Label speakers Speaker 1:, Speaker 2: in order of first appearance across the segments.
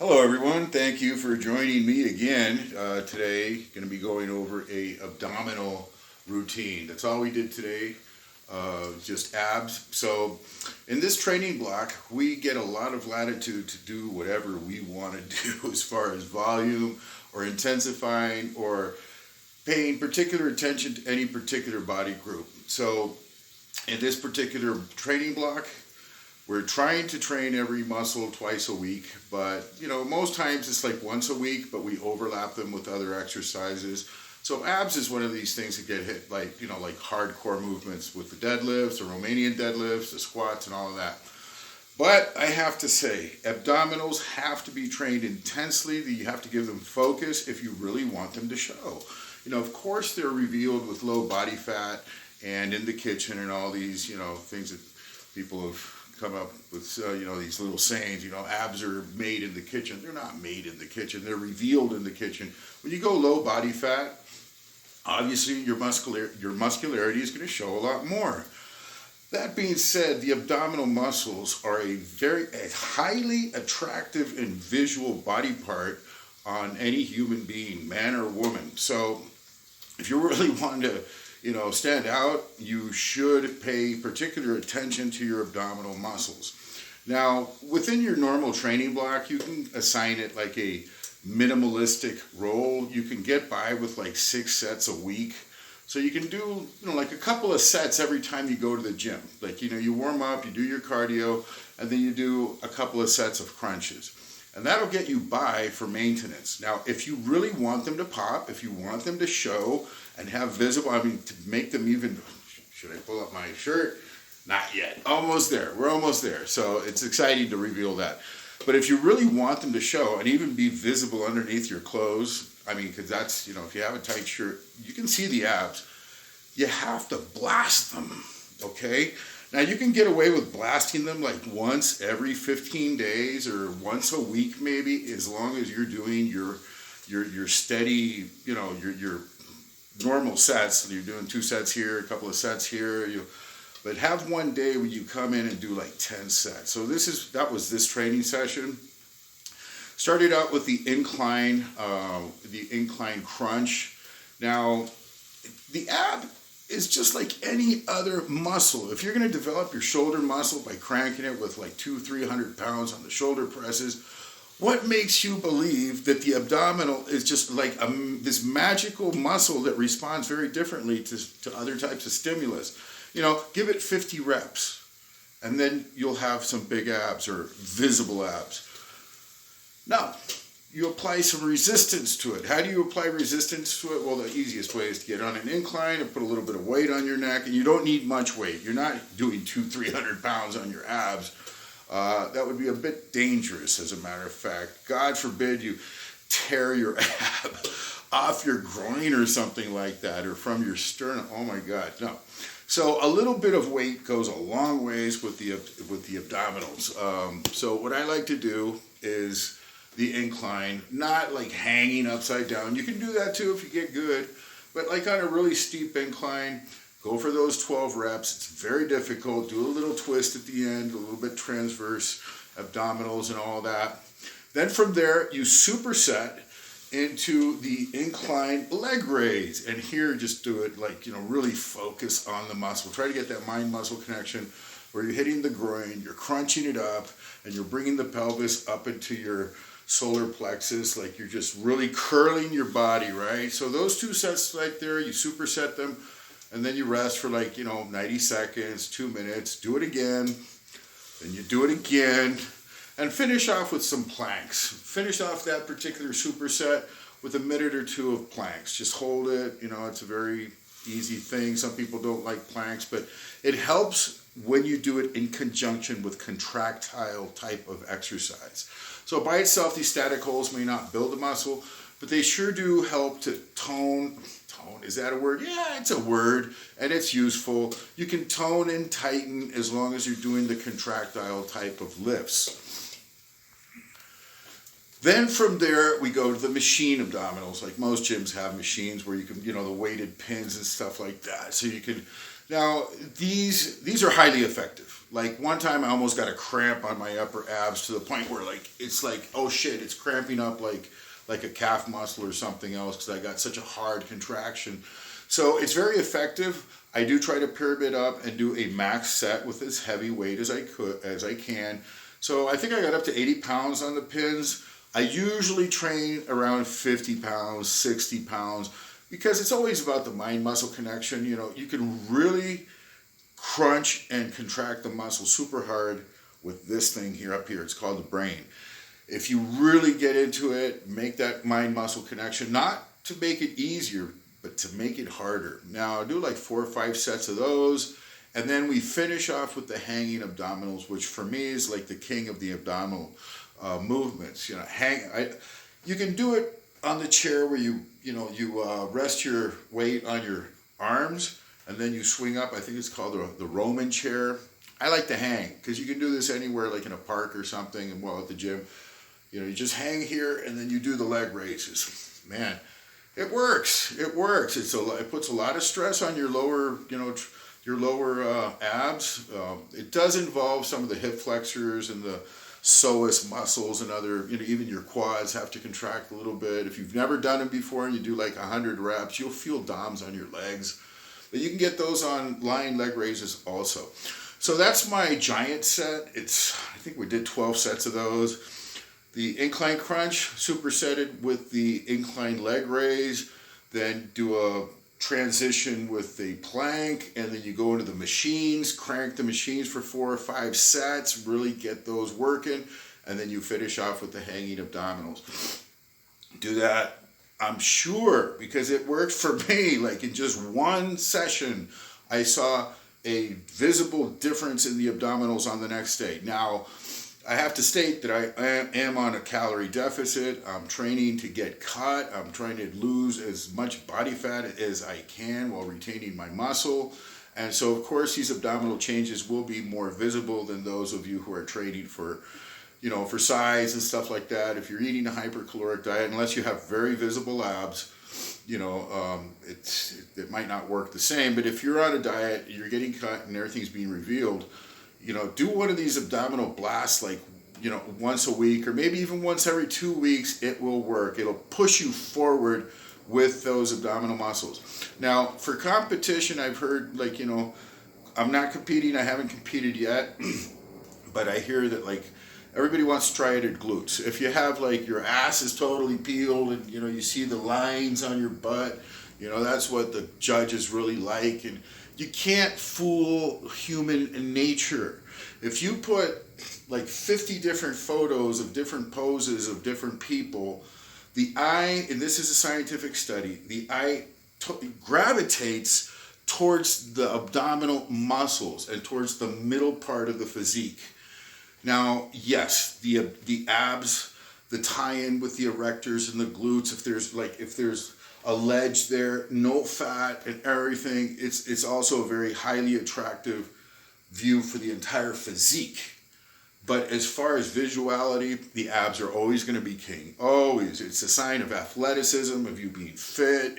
Speaker 1: Hello everyone, thank you for joining me again. Today, going to be going over a abdominal routine. That's all we did today, just abs. So in this training block, we get a lot of latitude to do whatever we want to do as far as volume or intensifying or paying particular attention to any particular body group. So in this particular training block, we're trying to train every muscle twice a week, but most times it's like once a week, but we overlap them with other exercises. So abs is one of these things that get hit like hardcore movements with the deadlifts, the Romanian deadlifts, the squats, and all of that. But I have to say, abdominals have to be trained intensely. You have to give them focus if you really want them to show. Of course, they're revealed with low body fat and in the kitchen and all these, things that people have come up with, these little sayings, abs are made in the kitchen. They're not made in the kitchen. They're revealed in the kitchen. When you go low body fat, obviously your muscularity is going to show a lot more. That being said, the abdominal muscles are a highly attractive and visual body part on any human being, man or woman. So if you really want to stand out, you should pay particular attention to your abdominal muscles. Now, within your normal training block, you can assign it like a minimalistic role. You can get by with like 6 sets a week. So you can do, like a couple of sets every time you go to the gym. Like, you warm up, you do your cardio, and then you do a couple of sets of crunches. And that'll get you by for maintenance. Now, if you really want them to pop, if you want them to show and have visible, to make them even, should I pull up my shirt? Not yet. Almost there. We're almost there. So it's exciting to reveal that. But if you really want them to show and even be visible underneath your clothes, because that's, if you have a tight shirt, you can see the abs. You have to blast them, okay? Now, you can get away with blasting them like once every 15 days or once a week maybe, as long as you're doing your steady, your normal sets. You're doing 2 sets here, a couple of sets here. But have one day where you come in and do like 10 sets. So that was this training session. Started out with the incline crunch. Now, the ab is just like any other muscle. If you're going to develop your shoulder muscle by cranking it with like 200-300 pounds on the shoulder presses, what makes you believe that the abdominal is just like this magical muscle that responds very differently to other types of stimulus? Give it 50 reps, and then you'll have some big abs or visible abs. Now, you apply some resistance to it. How do you apply resistance to it? Well, the easiest way is to get on an incline and put a little bit of weight on your neck, and you don't need much weight. You're not doing 200-300 pounds on your abs. That would be a bit dangerous, as a matter of fact. God forbid you tear your ab off your groin or something like that, or from your sternum. Oh my God, no. So a little bit of weight goes a long ways with the abdominals. So what I like to do is the incline, not like hanging upside down. You can do that too if you get good, but like on a really steep incline, go for those 12 reps. It's very difficult. Do a little twist at the end, a little bit transverse abdominals and all that. Then from there, you superset into the incline leg raise. And here, just do it like, really focus on the muscle. Try to get that mind-muscle connection where you're hitting the groin, you're crunching it up, and you're bringing the pelvis up into your solar plexus, like you're just really curling your body, right? So those 2 sets right there, you superset them, and then you rest for 90 seconds, 2 minutes, do it again, then you do it again, and finish off with some planks. Finish off that particular superset with a minute or 2 of planks. Just hold it, it's a very easy thing. Some people don't like planks, but it helps when you do it in conjunction with contractile type of exercise. So by itself, these static holds may not build the muscle, but they sure do help to tone, is that a word? Yeah, it's a word, and it's useful. You can tone and tighten as long as you're doing the contractile type of lifts. Then from there, we go to the machine abdominals. Like most gyms have machines where you can, the weighted pins and stuff like that. So you can Now, these are highly effective. Like one time I almost got a cramp on my upper abs to the point where like it's like, oh shit, it's cramping up like a calf muscle or something else because I got such a hard contraction. So it's very effective. I do try to pyramid up and do a max set with as heavy weight as I can. So I think I got up to 80 pounds on the pins. I usually train around 50 pounds, 60 pounds, because it's always about the mind-muscle connection. You know, you can really crunch and contract the muscle super hard with this thing here up here. It's called the brain. If you really get into it, make that mind-muscle connection, not to make it easier, but to make it harder. Now, I do like 4 or 5 sets of those, and then we finish off with the hanging abdominals, which for me is like the king of the abdominal movements. You know, you can do it on the chair where you rest your weight on your arms, and then you swing up. I think it's called the Roman chair. I like to hang because you can do this anywhere, like in a park or something, and well, at the gym. You know, you just hang here and then you do the leg raises. Man, it works. It works. It puts a lot of stress on your lower, your lower abs. It does involve some of the hip flexors and the psoas muscles and other, even your quads have to contract a little bit. If you've never done it before and you do like 100 reps, you'll feel DOMs on your legs. But you can get those on lying leg raises also. So that's my giant set. I think we did 12 sets of those. The Incline Crunch, supersetted with the Incline Leg Raise, then do a transition with the plank, and then you go into the machines, crank the machines for 4 or 5 sets, really get those working, and then you finish off with the hanging abdominals. Do that, I'm sure, because it worked for me. Like in just one session, I saw a visible difference in the abdominals on the next day. Now, I have to state that I am on a calorie deficit. I'm training to get cut. I'm trying to lose as much body fat as I can while retaining my muscle. And so, of course, these abdominal changes will be more visible than those of you who are training for, for size and stuff like that. If you're eating a hypercaloric diet, unless you have very visible abs, it might not work the same. But if you're on a diet, you're getting cut and everything's being revealed, do one of these abdominal blasts like, once a week or maybe even once every 2 weeks. It will work. It'll push you forward with those abdominal muscles. Now, for competition, I've heard I'm not competing. I haven't competed yet, but I hear that everybody wants striated glutes. If you have your ass is totally peeled and you see the lines on your butt, that's what the judges really like. And you can't fool human nature. If you put 50 different photos of different poses of different people, the eye, and this is a scientific study, the eye gravitates towards the abdominal muscles and towards the middle part of the physique. Now, yes, the abs, the tie-in with the erectors and the glutes, if there's a ledge there, no fat and everything, it's also a very highly attractive view for the entire physique. But as far as visuality, the abs are always going to be king. Always. It's a sign of athleticism, of you being fit.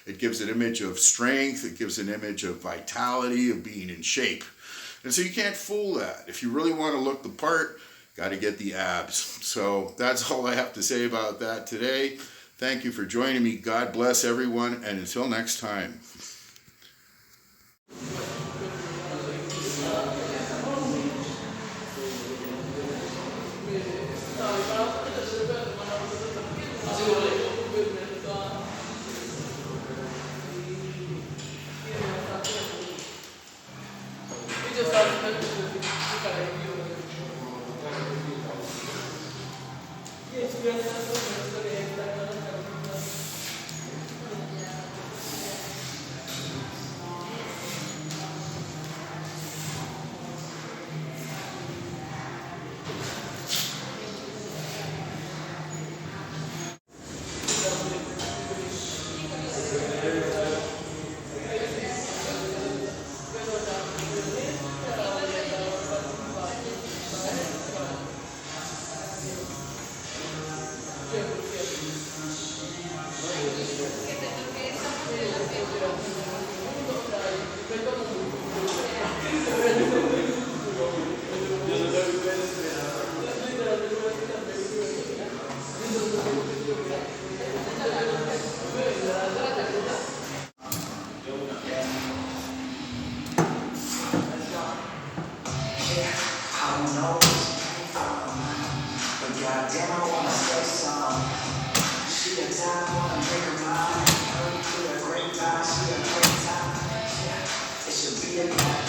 Speaker 1: It gives an image of strength. It gives an image of vitality, of being in shape. And so you can't fool that. If you really want to look the part, got to get the abs. So that's all I have to say about that today. Thank you for joining me. God bless everyone, and until next time.
Speaker 2: got dinner, wanna say some. She a time, wanna make her mind. Heard through a great time, she a great time. Yeah, it should be a night.